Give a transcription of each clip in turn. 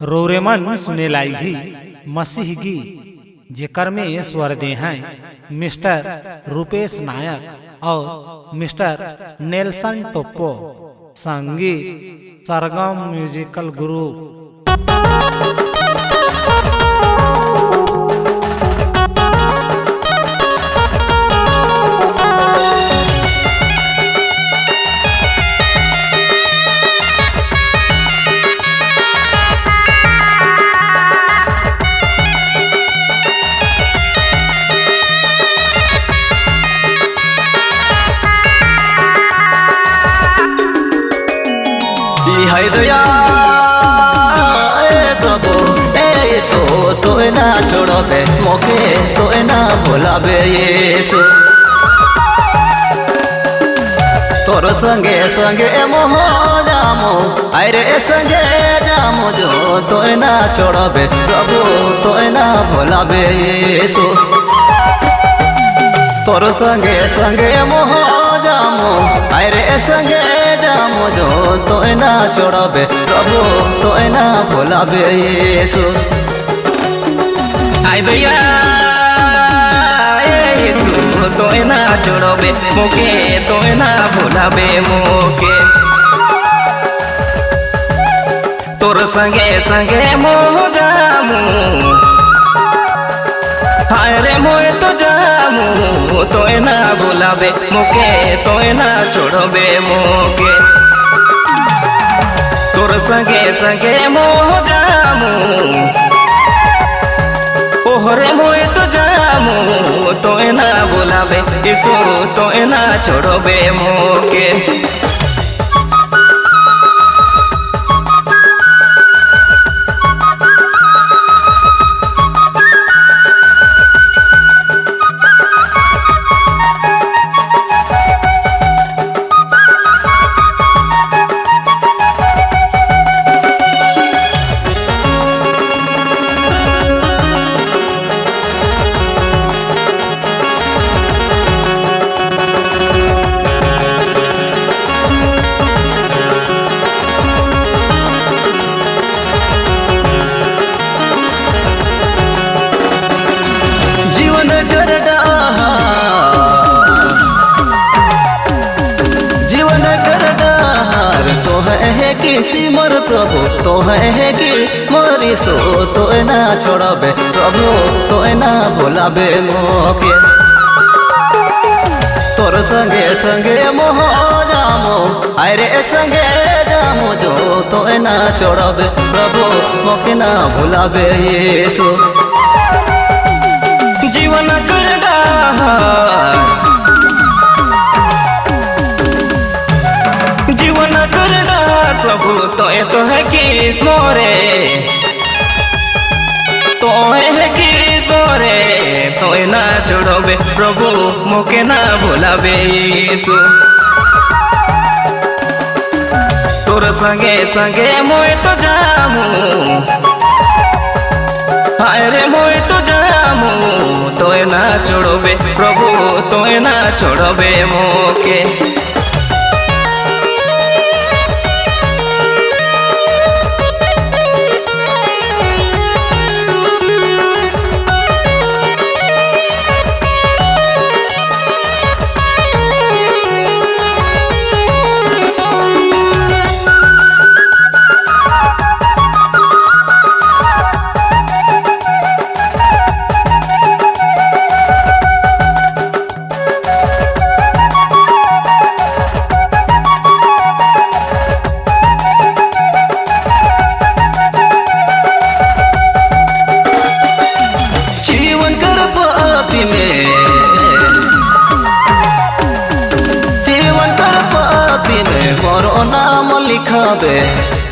रोरेमन सुने लाइगी मसीह गी जेकर में स्वर दे हैं मिस्टर रूपेश नायक और मिस्टर नेल्सन टोप्पो। संगीत सरगम म्यूजिकल ग्रुप। हाय दया प्रभु यीशु तो ना छोड़बे मोके तो ना भुलाबे यीशु तोर संगे संगे मोह जामो अरे संगे जामो जो तो ना छोड़बे प्रभु तो ना भुलाबे यीशु तोर संगे संगे मोह जामो अरे संगे जामो जो तो ना छोड़बे प्रभु तो ना भुलाबे यीशु। आय भैया यीशु तो ना छोड़बे मोके तो ना भुलाबे मोके तोर संगे संगे मोह जामू हाय रे मोए तो जामू तो ना भुलाबे मोके तो ना छोड़बे मोके तोर संगे संगे मोह जामू ओहरे मोए तो जामू तो ना भुलाबे यीशु तो ना छोड़बे मोके। किसी मोर प्रभु तो है कि मोरी सो तो ना छोड़बे प्रभु तो ना भुलाबे मोके तोर संगे संगे मोह जामो अरे संगे जामो जो तो ना छोड़बे प्रभु मोके ना भुलाबे यीशु। जीवन करडा जीवन करडा प्रभु तो है किस मोरे तो है किस मोरे तो ना छोड़बे प्रभु मोके ना भुलाबे यीशु तोर संगे संगे मोए तो जामू हाय रे मोए तो जामू तो ना छोड़बे प्रभु तो ना छोड़बे मोके।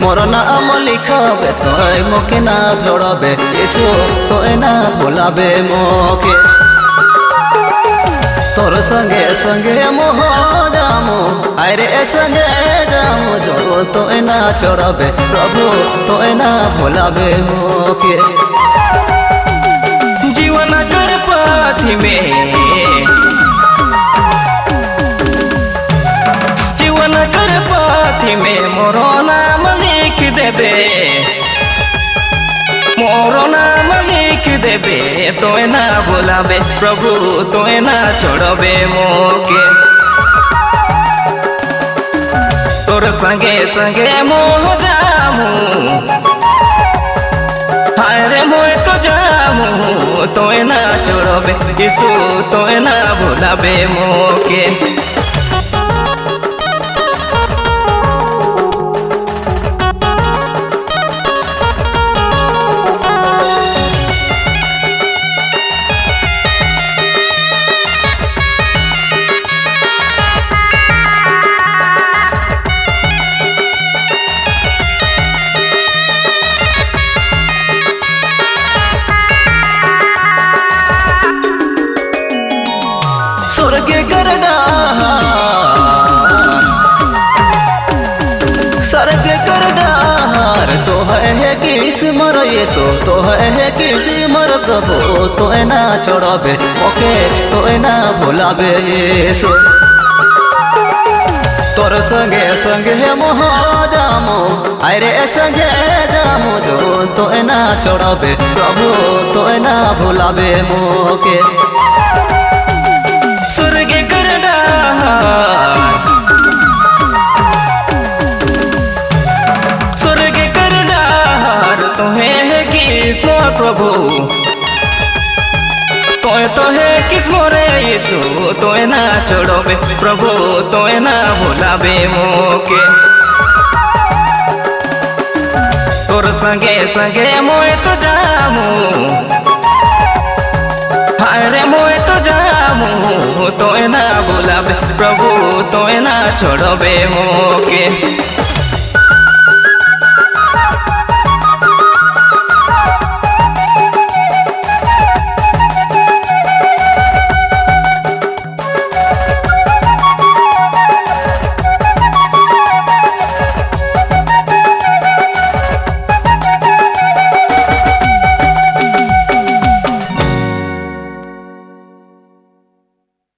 मोर नाम लिखाबे तो मोके ना छोड़बे यीशु तो ना भुलाबे मोके तोर संगे संगे मोह जामो अरे संगे जामो जो तो ना छोड़बे प्रभु तो ना भुलाबे मोके। जीवन कर पाथी में जीवन कर पाथी में मोरो नाम लिख देबे मोरो नाम लिख देबे तोय ना भुलाबे प्रभु तोय ना छोड़बे मोके तोर संगे संगे मोह जामू हाय रे मोय तो जामू तोय ना छोड़बे यीशु तोय ना भुलाबे मोके स्वर्ग करडार तो है किस्मर येसो तो है किस्मर प्रभु तो ना छोड़बे ओके तो ना भुलाबे येसो तोर संगे संगे मोह जामो अरे संगे जामो जो तो ना छोड़बे प्रभु तो ना भुलाबे मोके स्वर्ग करडार तो है किस्मो प्रभु तो है किस्मो रे यीशु तो ना छोड़बे प्रभु तो ना भुलाबे मोके तोर संगे संगे मोय तो जामू हाय रे मोय तो जामू तो ना भुलाबे प्रभु तो ना छोड़बे मोके।